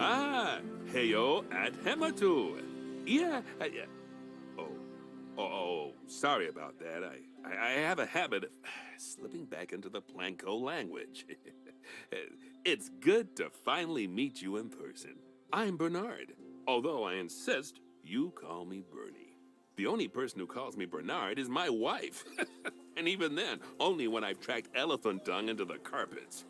Ah, heyo at Hematu. Yeah, oh, sorry about that. I have a habit of slipping back into the Planko language. It's good to finally meet you in person. I'm Bernard, although I insist you call me Bernie. The only person who calls me Bernard is my wife. And even then, only when I've tracked elephant dung into the carpets.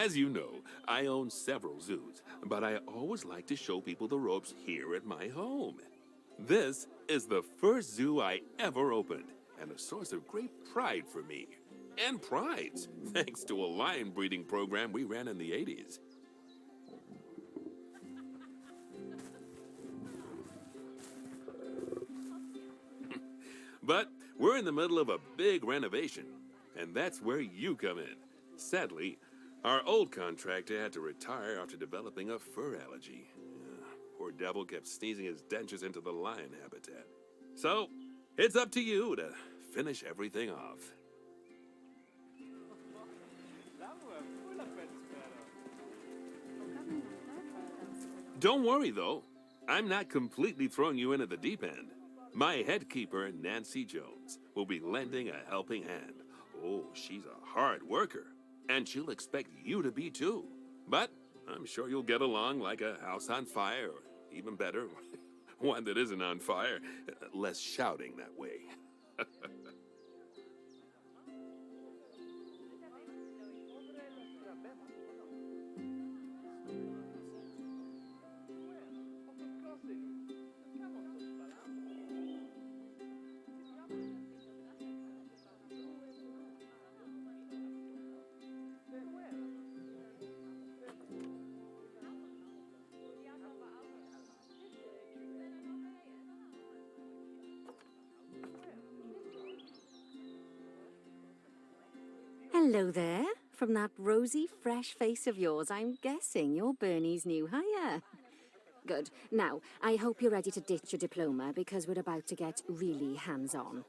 As you know, I own several zoos, but I always like to show people the ropes here at my home. This is the first zoo I ever opened, and a source of great pride for me. And prides, thanks to a lion breeding program we ran in the 80s. But we're in the middle of a big renovation, and that's where you come in. Sadly, our old contractor had to retire after developing a fur allergy. Poor devil kept sneezing his dentures into the lion habitat. So, it's up to you to finish everything off. Don't worry, though. I'm not completely throwing you in at the deep end. My head keeper, Nancy Jones, will be lending a helping hand. Oh, she's a hard worker, and she'll expect you to be too. But I'm sure you'll get along like a house on fire, or even better, one that isn't on fire. Less shouting that way. Hello there. From that rosy, fresh face of yours, I'm guessing you're Bernie's new hire. Good. Now, I hope you're ready to ditch your diploma because we're about to get really hands-on.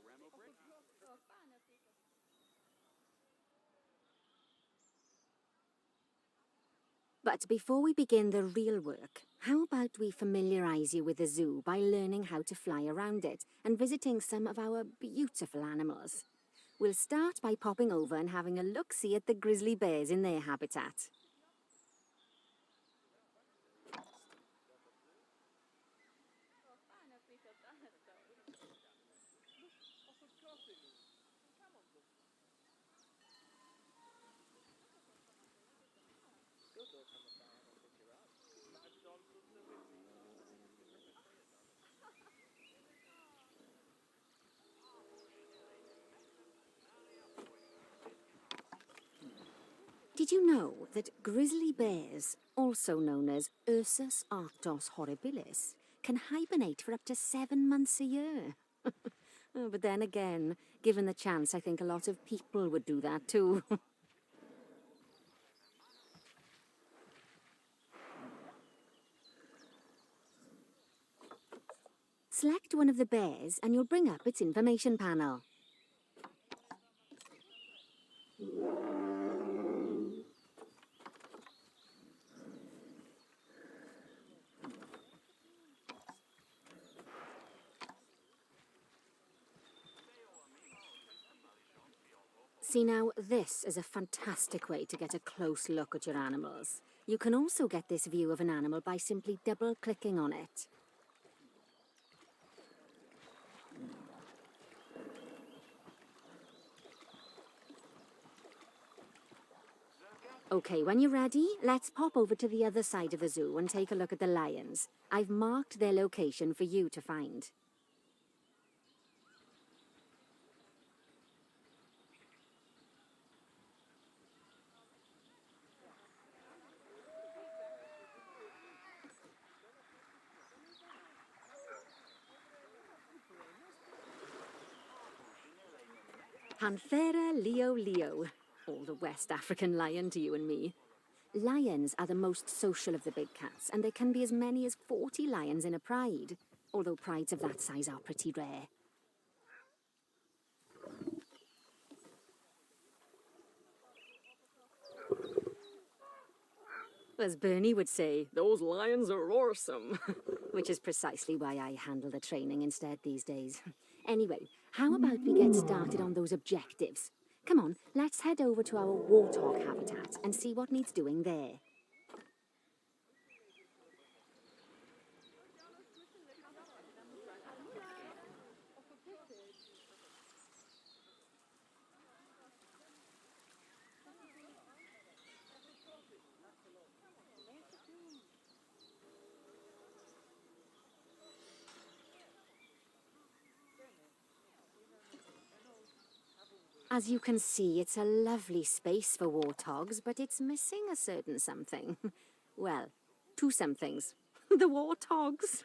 But before we begin the real work, how about we familiarize you with the zoo by learning how to fly around it and visiting some of our beautiful animals? We'll start by popping over and having a look-see at the grizzly bears in their habitat. Did you know that grizzly bears, also known as Ursus arctos horribilis, can hibernate for up to 7 months a year? Oh, but then again, given the chance, I think a lot of people would do that too. Select one of the bears and you'll bring up its information panel. See now, this is a fantastic way to get a close look at your animals. You can also get this view of an animal by simply double-clicking on it. Okay, when you're ready, let's pop over to the other side of the zoo and take a look at the lions. I've marked their location for you to find. Panthera leo leo, or the West African lion to you and me. Lions are the most social of the big cats, and there can be as many as 40 lions in a pride, although prides of that size are pretty rare. As Bernie would say, those lions are awesome. Which is precisely why I handle the training instead these days. Anyway, how about we get started on those objectives? Come on, let's head over to our warthog habitat and see what needs doing there. As you can see, it's a lovely space for warthogs, but it's missing a certain something. Well, two somethings. The warthogs.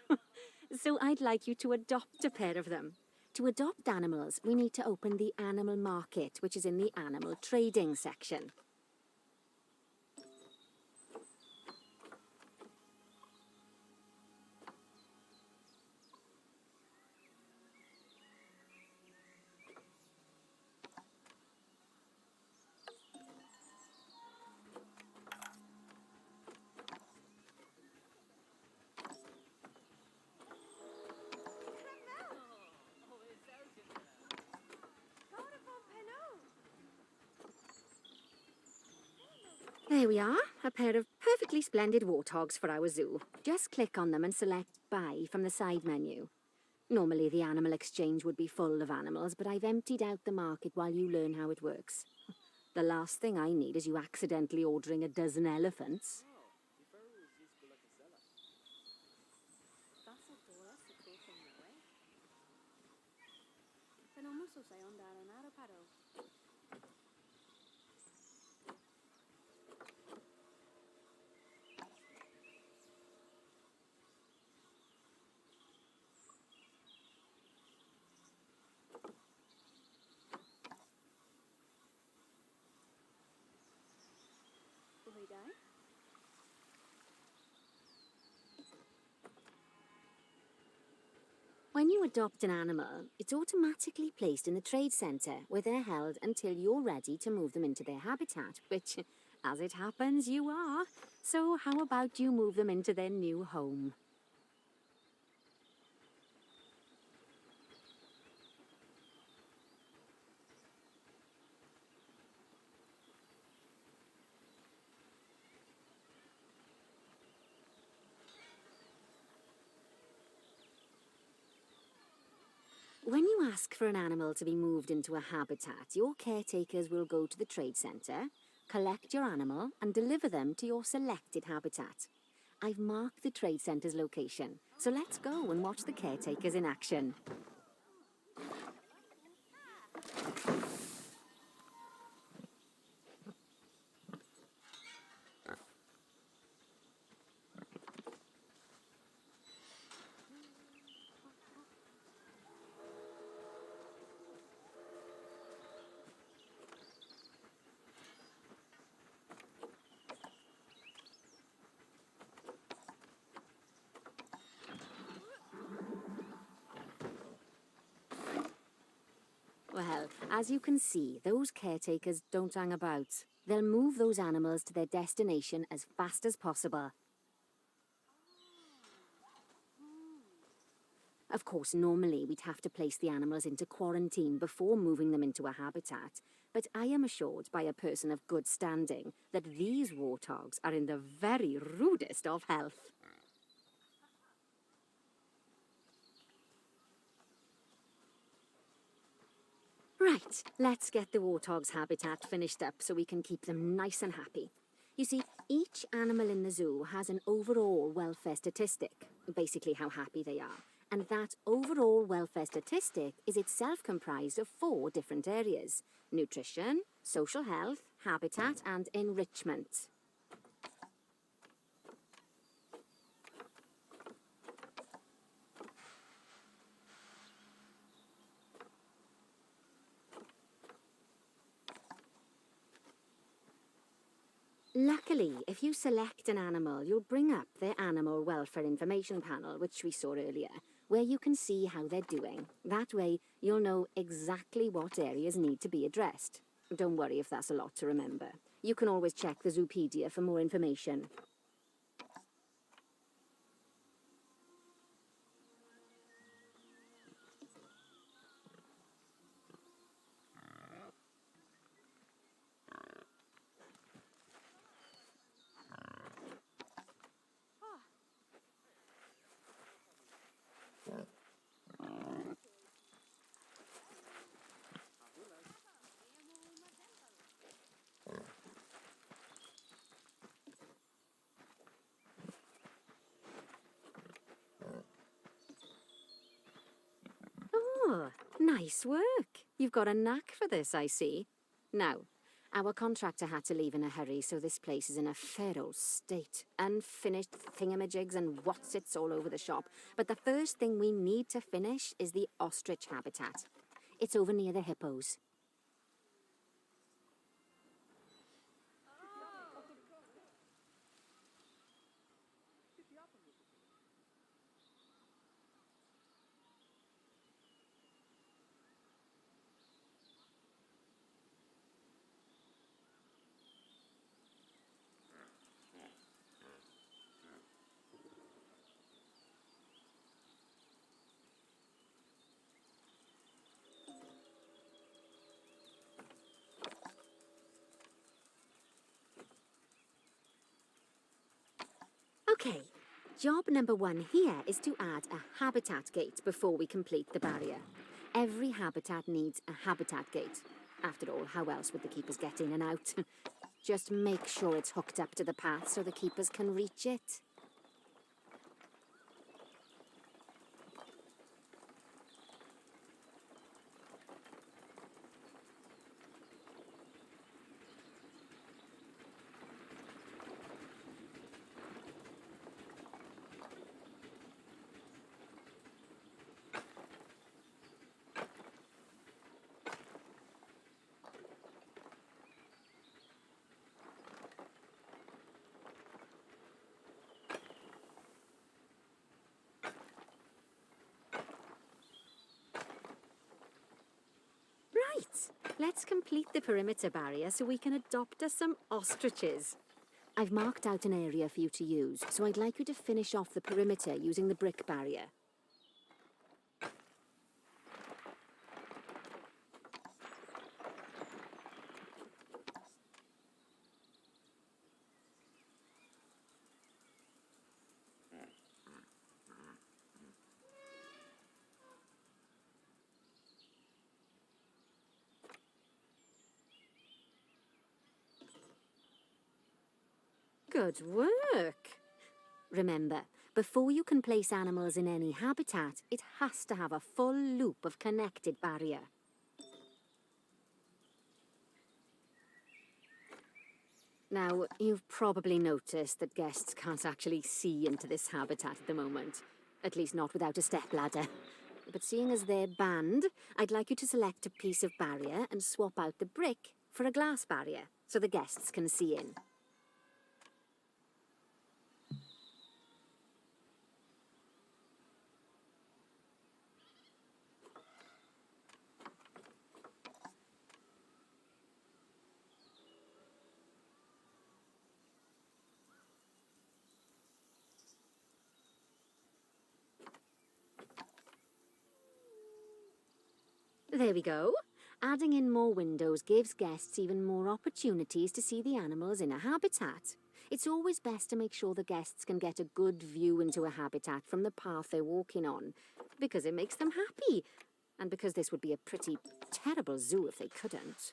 So I'd like you to adopt a pair of them. To adopt animals, we need to open the animal market, which is in the animal trading section. There we are, a pair of perfectly splendid warthogs for our zoo. Just click on them and select Buy from the side menu. Normally the animal exchange would be full of animals, but I've emptied out the market while you learn how it works. The last thing I need is you accidentally ordering a dozen elephants. When you adopt an animal, it's automatically placed in the trade centre, where they're held until you're ready to move them into their habitat, which, as it happens, you are. So how about you move them into their new home? When you ask for an animal to be moved into a habitat, your caretakers will go to the trade centre, collect your animal and deliver them to your selected habitat. I've marked the trade centre's location, so let's go and watch the caretakers in action. Well, as you can see, those caretakers don't hang about. They'll move those animals to their destination as fast as possible. Of course, normally we'd have to place the animals into quarantine before moving them into a habitat, but I am assured by a person of good standing that these warthogs are in the very rudest of health. Right, let's get the warthog's habitat finished up so we can keep them nice and happy. You see, each animal in the zoo has an overall welfare statistic, basically how happy they are. And that overall welfare statistic is itself comprised of 4 different areas: nutrition, social health, habitat, and enrichment. Luckily, if you select an animal, you'll bring up their animal welfare information panel, which we saw earlier, where you can see how they're doing. That way, you'll know exactly what areas need to be addressed. Don't worry if that's a lot to remember. You can always check the Zoopedia for more information. Oh, nice work. You've got a knack for this, I see. Now, our contractor had to leave in a hurry, so this place is in a fair old state. Unfinished thingamajigs and whatsits all over the shop. But the first thing we need to finish is the ostrich habitat. It's over near the hippos. Okay, job number 1 here is to add a habitat gate before we complete the barrier. Every habitat needs a habitat gate. After all, how else would the keepers get in and out? Just make sure it's hooked up to the path so the keepers can reach it. Right, let's complete the perimeter barrier so we can adopt us some ostriches. I've marked out an area for you to use, so I'd like you to finish off the perimeter using the brick barrier. Good work! Remember, before you can place animals in any habitat, it has to have a full loop of connected barrier. Now, you've probably noticed that guests can't actually see into this habitat at the moment. At least not without a stepladder. But seeing as they're banned, I'd like you to select a piece of barrier and swap out the brick for a glass barrier, so the guests can see in. There we go. Adding in more windows gives guests even more opportunities to see the animals in a habitat. It's always best to make sure the guests can get a good view into a habitat from the path they're walking on, because it makes them happy, and because this would be a pretty terrible zoo if they couldn't.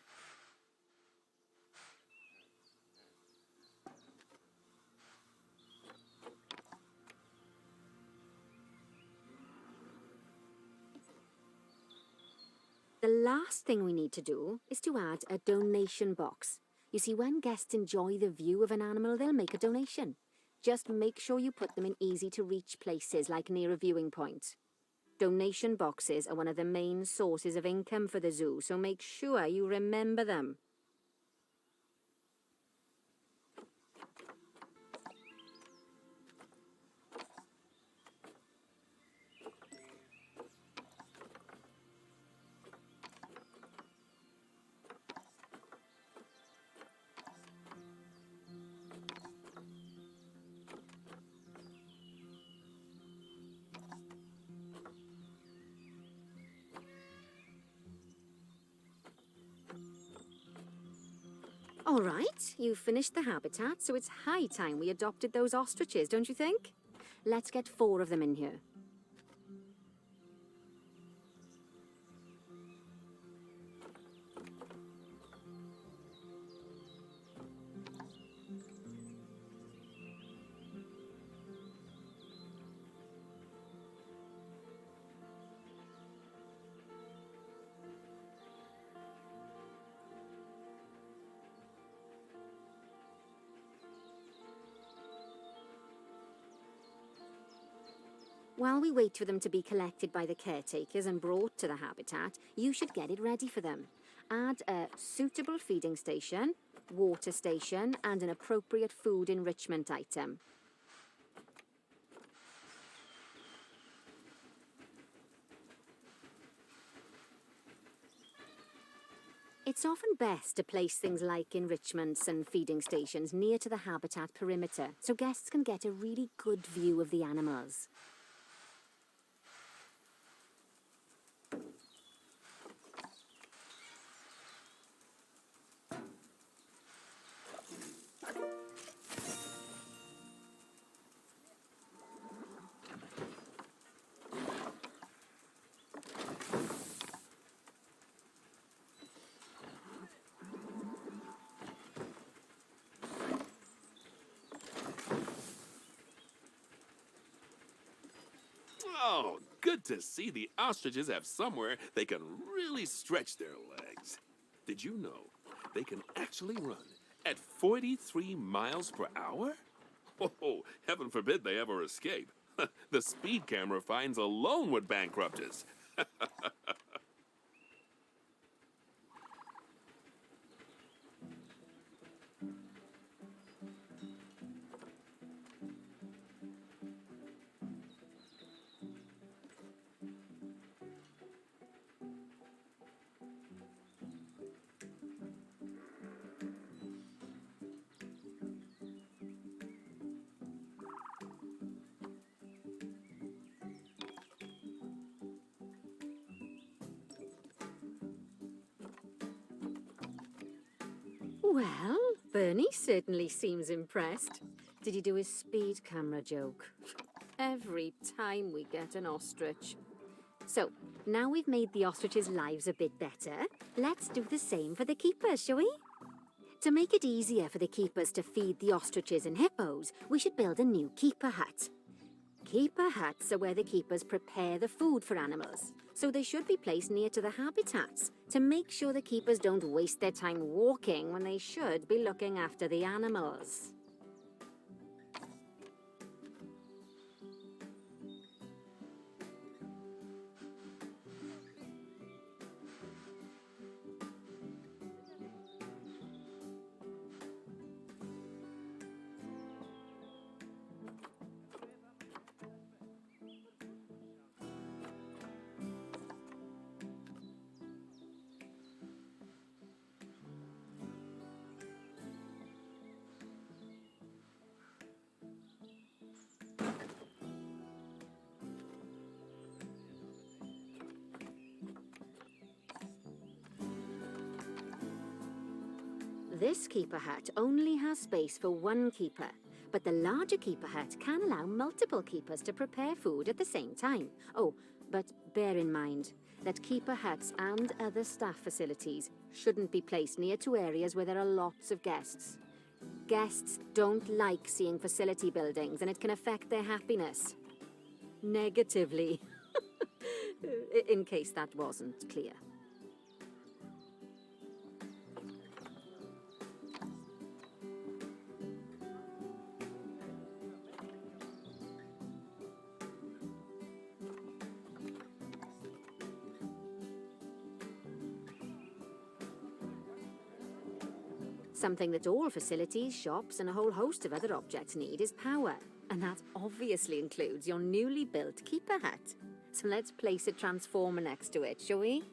The last thing we need to do is to add a donation box. You see, when guests enjoy the view of an animal, they'll make a donation. Just make sure you put them in easy-to-reach places, like near a viewing point. Donation boxes are one of the main sources of income for the zoo, so make sure you remember them. All right, you've finished the habitat, so it's high time we adopted those ostriches, don't you think? Let's get 4 of them in here. While we wait for them to be collected by the caretakers and brought to the habitat, you should get it ready for them. Add a suitable feeding station, water station, and an appropriate food enrichment item. It's often best to place things like enrichments and feeding stations near to the habitat perimeter, so guests can get a really good view of the animals. Oh, good to see the ostriches have somewhere they can really stretch their legs. Did you know they can actually run at 43 miles per hour? Oh, heaven forbid they ever escape. The speed camera fines alone would bankrupt us. Well, Bernie certainly seems impressed. Did he do his speed camera joke? Every time we get an ostrich. So, now we've made the ostriches' lives a bit better, let's do the same for the keepers, shall we? To make it easier for the keepers to feed the ostriches and hippos, we should build a new keeper hut. Keeper huts are where the keepers prepare the food for animals, so they should be placed near to the habitats to make sure the keepers don't waste their time walking when they should be looking after the animals. This keeper hut only has space for one keeper, but the larger keeper hut can allow multiple keepers to prepare food at the same time. Oh, but bear in mind that keeper huts and other staff facilities shouldn't be placed near to areas where there are lots of guests. Guests don't like seeing facility buildings, and it can affect their happiness. Negatively. In case that wasn't clear. Something that all facilities, shops, and a whole host of other objects need is power. And that obviously includes your newly built keeper hut. So let's place a transformer next to it, shall we?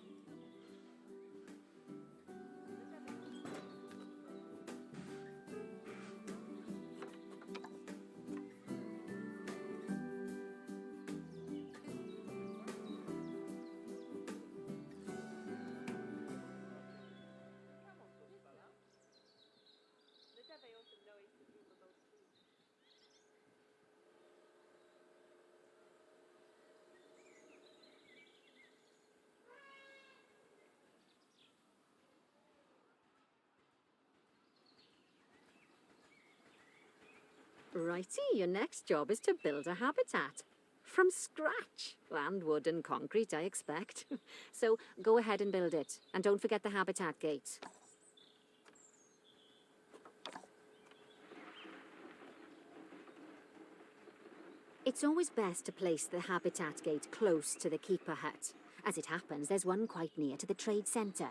Righty, your next job is to build a habitat. From scratch. And wood and concrete, I expect. So go ahead and build it. And don't forget the habitat gate. It's always best to place the habitat gate close to the keeper hut. As it happens, there's one quite near to the trade centre.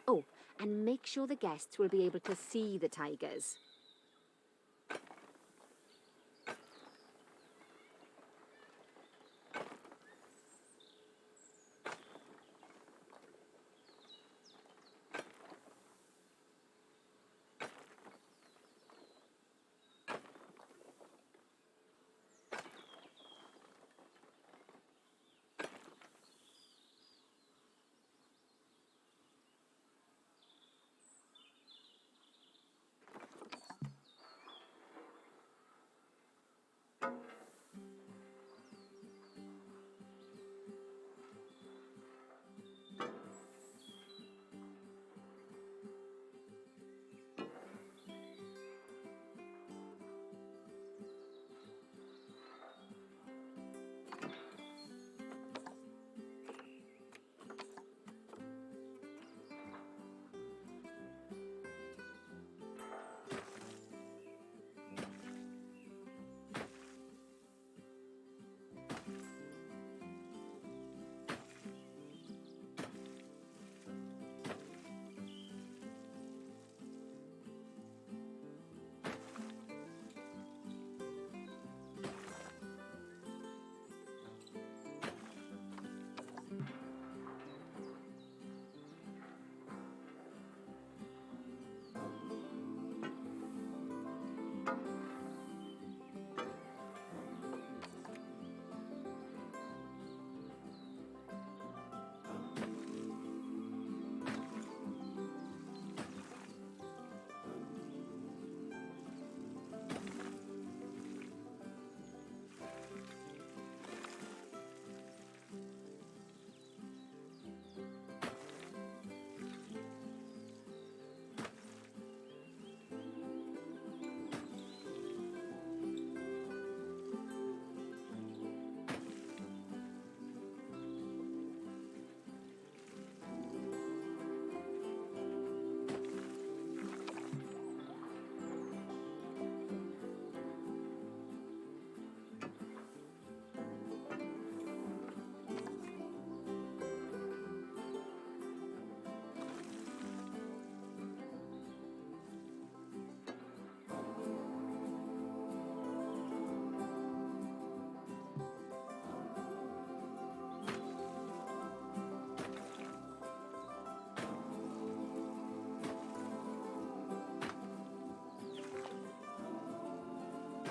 Oh, and make sure the guests will be able to see the tigers.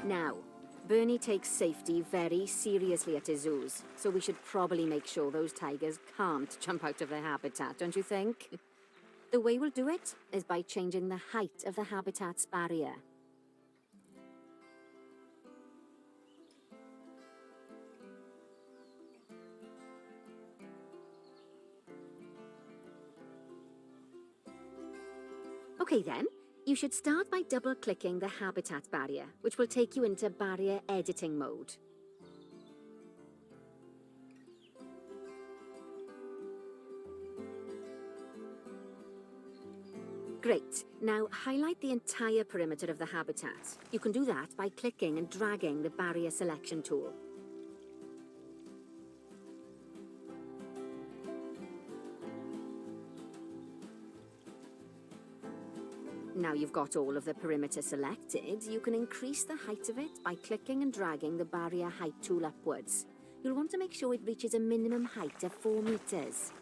Now, Bernie takes safety very seriously at his zoos, so we should probably make sure those tigers can't jump out of their habitat, don't you think? The way we'll do it is by changing the height of the habitat's barrier. Okay then, you should start by double-clicking the habitat barrier, which will take you into barrier editing mode. Great. Now highlight the entire perimeter of the habitat. You can do that by clicking and dragging the barrier selection tool. Now you've got all of the perimeter selected, you can increase the height of it by clicking and dragging the barrier height tool upwards. You'll want to make sure it reaches a minimum height of 4 meters.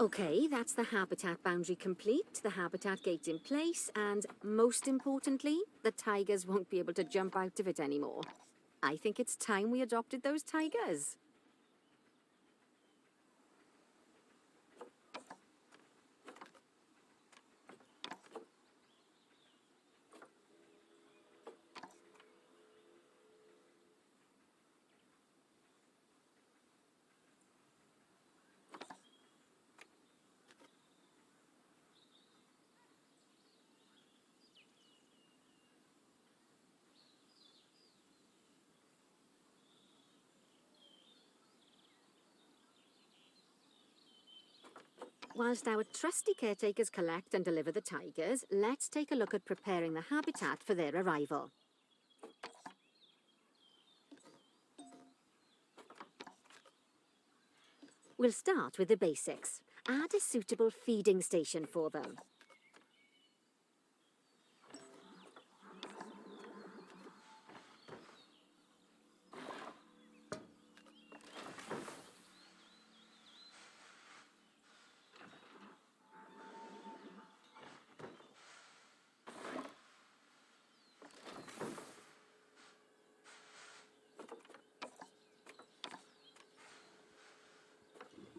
Okay, that's the habitat boundary complete, the habitat gate in place, and most importantly, the tigers won't be able to jump out of it anymore. I think it's time we adopted those tigers. Whilst our trusty caretakers collect and deliver the tigers, let's take a look at preparing the habitat for their arrival. We'll start with the basics. Add a suitable feeding station for them.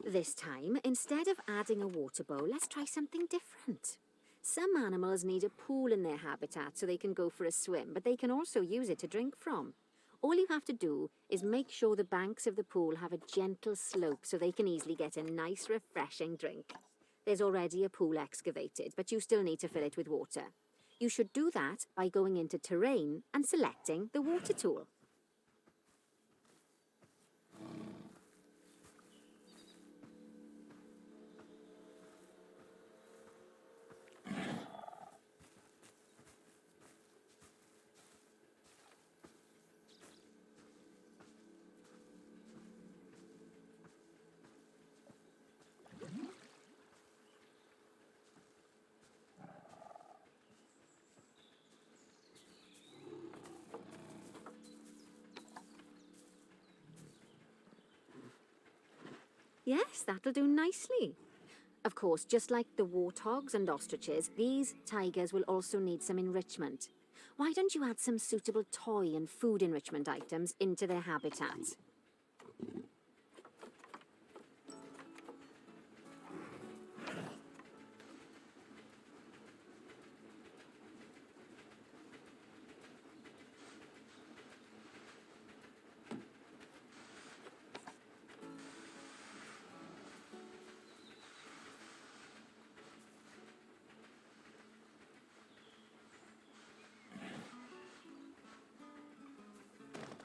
This time, instead of adding a water bowl, let's try something different. Some animals need a pool in their habitat so they can go for a swim, but they can also use it to drink from. All you have to do is make sure the banks of the pool have a gentle slope so they can easily get a nice, refreshing drink. There's already a pool excavated, but you still need to fill it with water. You should do that by going into Terrain and selecting the water tool. Yes, that'll do nicely. Of course, just like the warthogs and ostriches, these tigers will also need some enrichment. Why don't you add some suitable toy and food enrichment items into their habitat?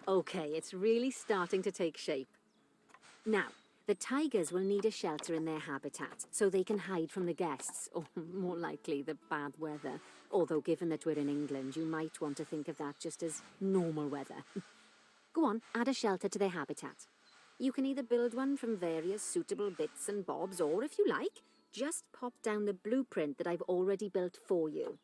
Okay, it's really starting to take shape. Now, The tigers will need a shelter in their habitat so they can hide from the guests, or more likely, the bad weather. Although, given that we're in England, you might want to think of that just as normal weather. Go on, add a shelter to their habitat. You can either build one from various suitable bits and bobs, or if you like, just pop down the blueprint that I've already built for you.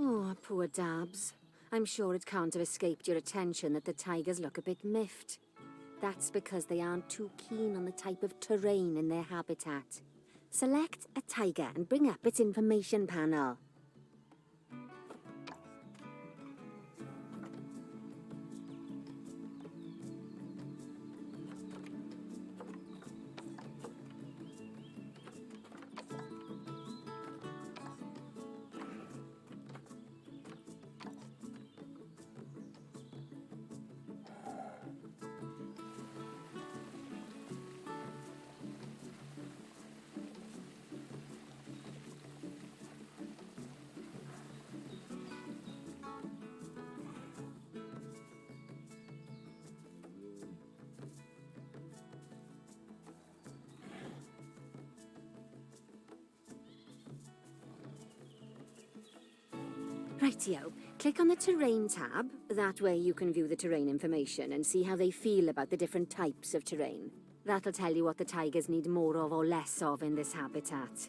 Oh, poor Dabs. I'm sure it can't have escaped your attention that the tigers look a bit miffed. That's because they aren't too keen on the type of terrain in their habitat. Select a tiger and bring up its information panel. Rightio. Click on the Terrain tab. That way you can view the terrain information and see how they feel about the different types of terrain. That'll tell you what the tigers need more of or less of in this habitat.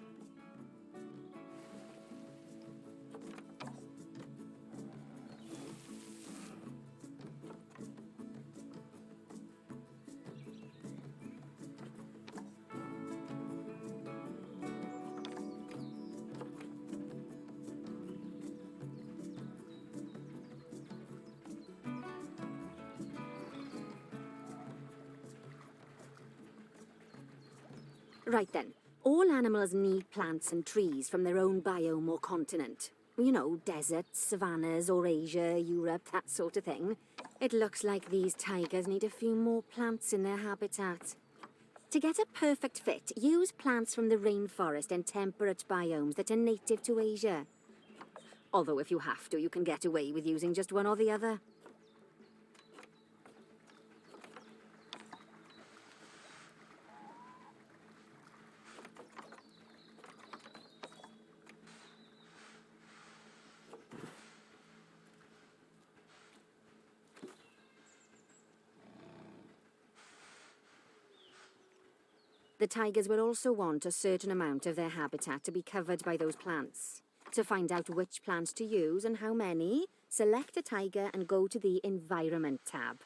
Right then. All animals need plants and trees from their own biome or continent. You know, deserts, savannas, or Asia, Europe, that sort of thing. It looks like these tigers need a few more plants in their habitat. To get a perfect fit, use plants from the rainforest and temperate biomes that are native to Asia. Although if you have to, you can get away with using just one or the other. The tigers will also want a certain amount of their habitat to be covered by those plants. To find out which plants to use and how many, select a tiger and go to the Environment tab.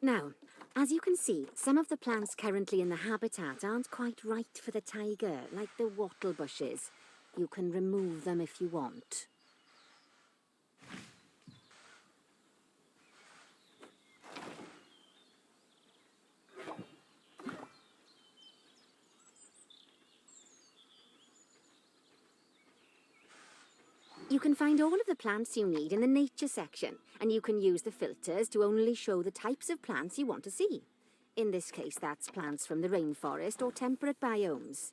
Now, as you can see, some of the plants currently in the habitat aren't quite right for the tiger, like the wattle bushes. You can remove them if you want. You can find all of the plants you need in the nature section, and you can use the filters to only show the types of plants you want to see. In this case, that's plants from the rainforest or temperate biomes.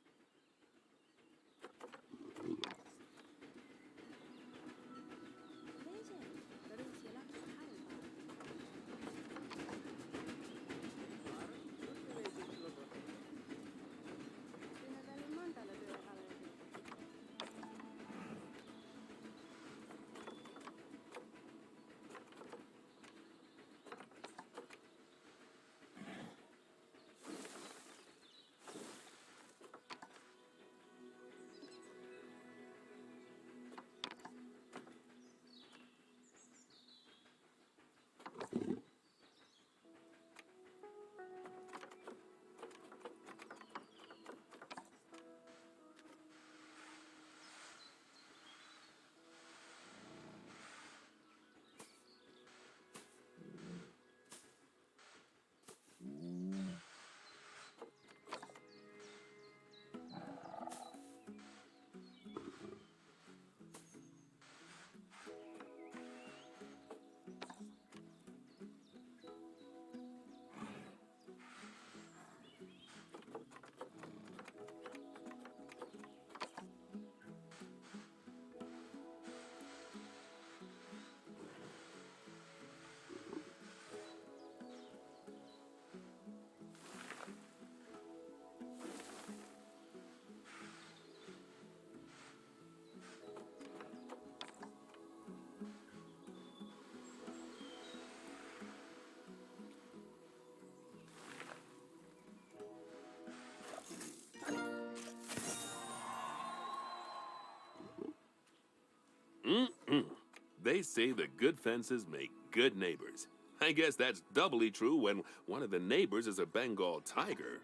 They say the good fences make good neighbors. I guess that's doubly true when one of the neighbors is a Bengal tiger.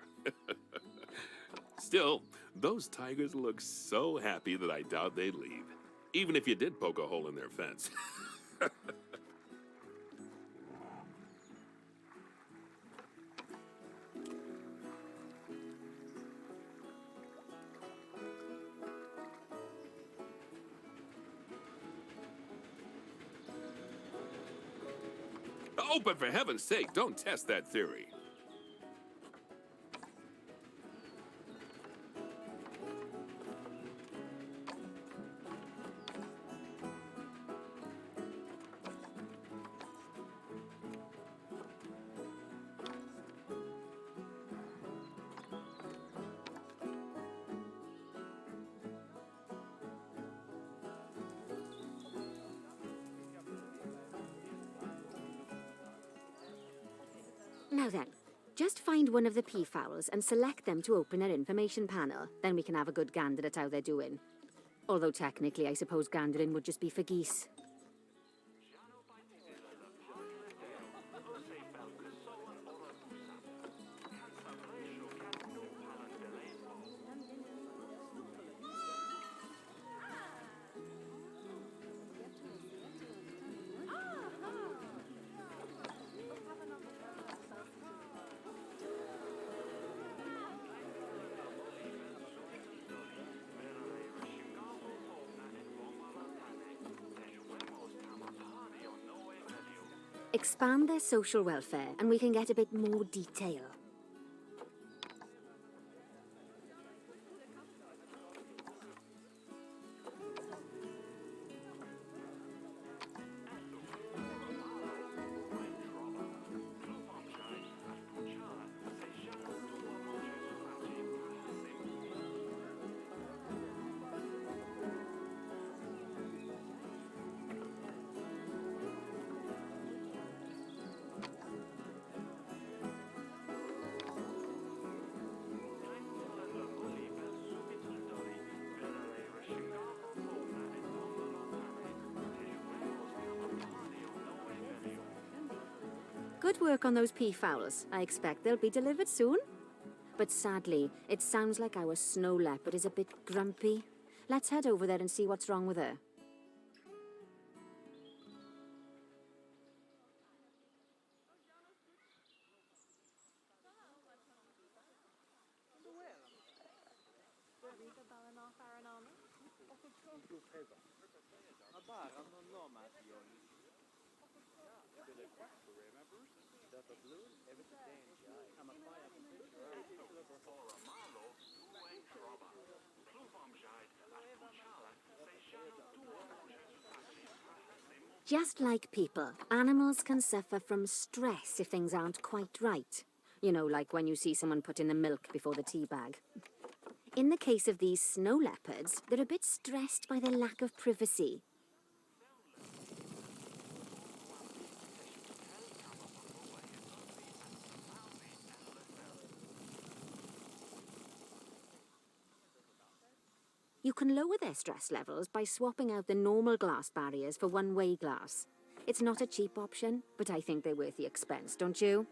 Still, those tigers look so happy that I doubt they'd leave, even if you did poke a hole in their fence. Oh, but for heaven's sake, don't test that theory. Now then, just find one of the peafowls and select them to open our information panel. Then we can have a good gander at how they're doing. Although technically, I suppose gandering would just be for geese. Expand their social welfare, and we can get a bit more detail. Good work on those peafowls. I expect they'll be delivered soon. But sadly, it sounds like our snow leopard is a bit grumpy. Let's head over there and see what's wrong with her. Just like people, animals can suffer from stress if things aren't quite right. You know, like when you see someone put in the milk before the tea bag. In the case of these snow leopards, they're a bit stressed by the lack of privacy. You can lower their stress levels by swapping out the normal glass barriers for one-way glass. It's not a cheap option, but I think they're worth the expense, don't you?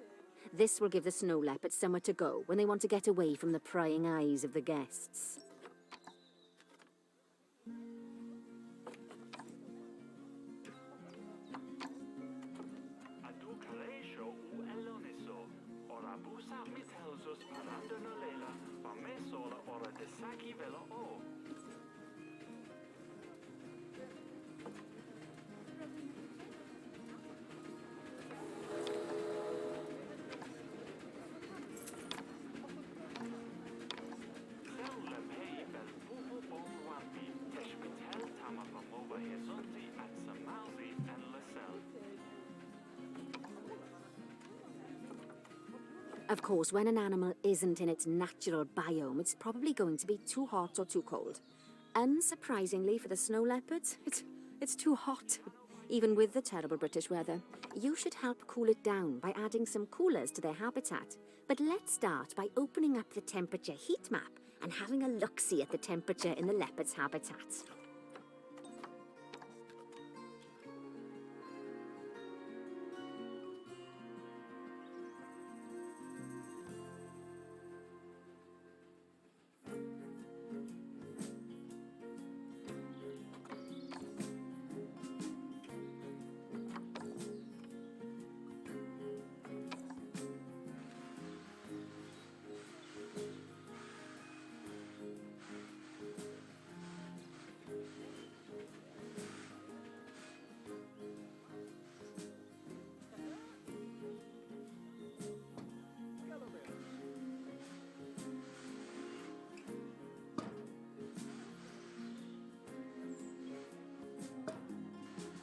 This will give the snow leopards somewhere to go when they want to get away from the prying eyes of the guests. Of course, when an animal isn't in its natural biome, it's probably going to be too hot or too cold. Unsurprisingly for the snow leopards, it's too hot. Even with the terrible British weather. You should help cool it down by adding some coolers to their habitat. But let's start by opening up the temperature heat map and having a look-see at the temperature in the leopard's habitat.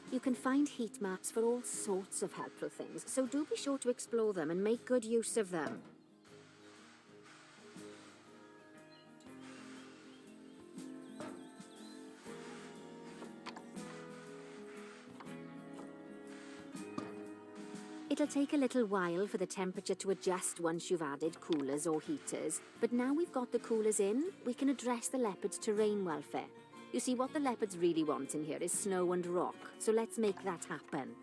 You can find heat maps for all sorts of helpful things, so do be sure to explore them and make good use of them. It'll take a little while for the temperature to adjust once you've added coolers or heaters, but now we've got the coolers in, we can address the leopard's terrain welfare. You see, what the leopards really want in here is snow and rock, so let's make that happen.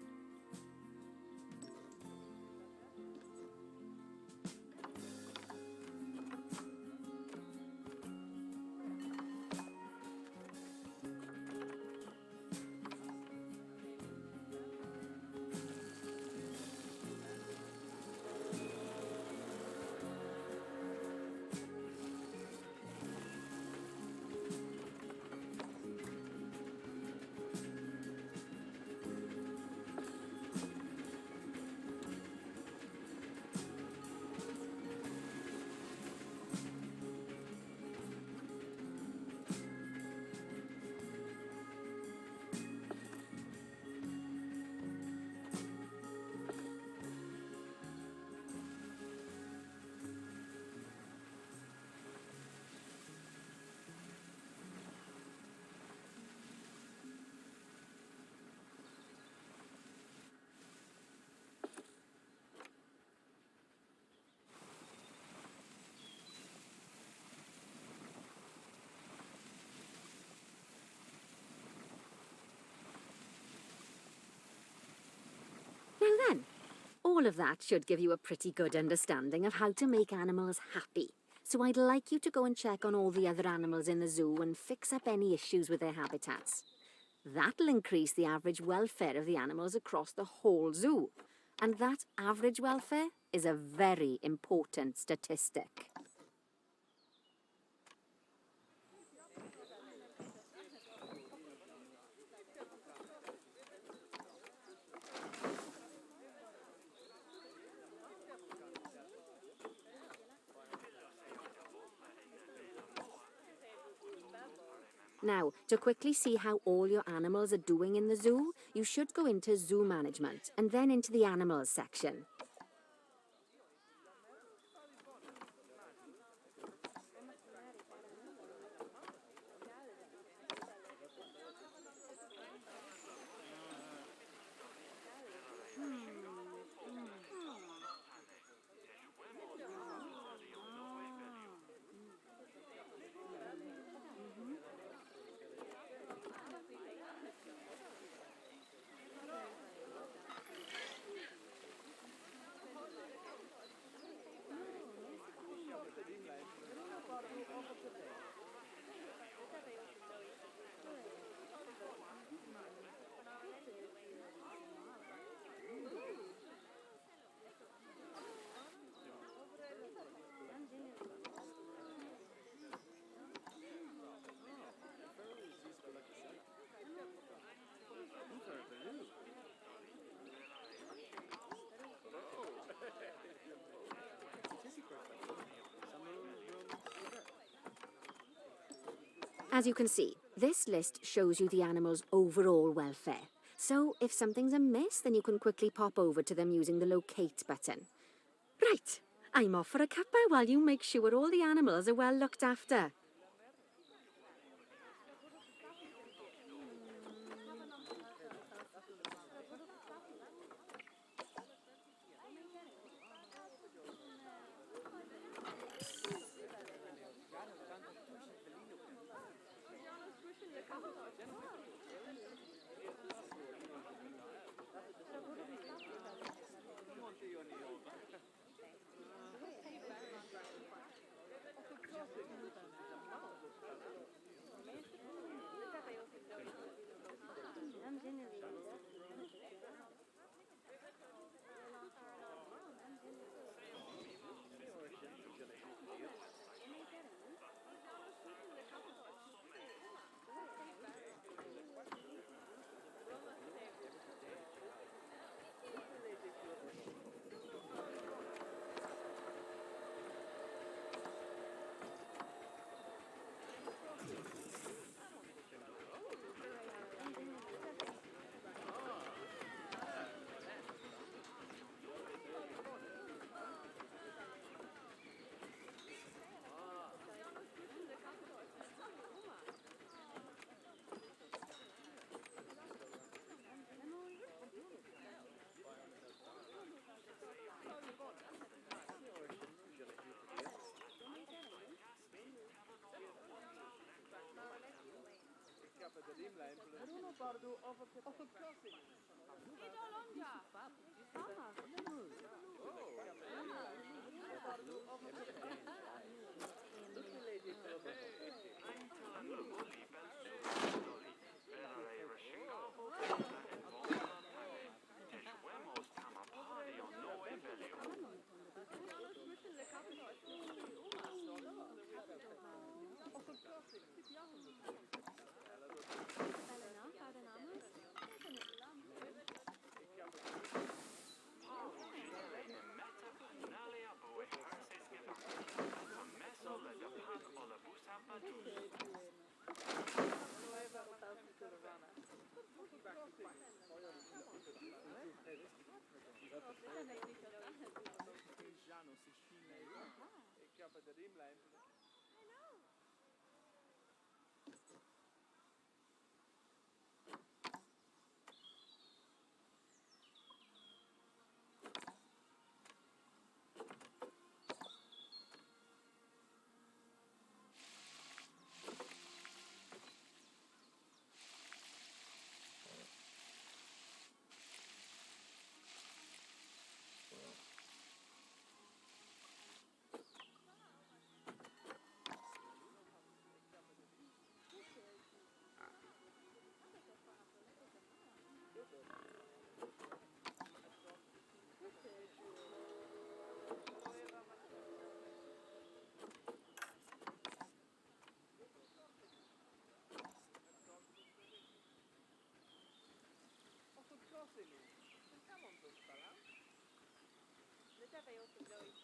Now then, all of that should give you a pretty good understanding of how to make animals happy. So I'd like you to go and check on all the other animals in the zoo and fix up any issues with their habitats. That'll increase the average welfare of the animals across the whole zoo. And that average welfare is a very important statistic. Now, to quickly see how all your animals are doing in the zoo, you should go into Zoo Management and then into the Animals section. As you can see, this list shows you the animals' overall welfare. So, if something's amiss, then you can quickly pop over to them using the Locate button. Right, I'm off for a cuppa while you make sure all the animals are well looked after. Pensiamo un po' spalà. Le te fai 8 giorni.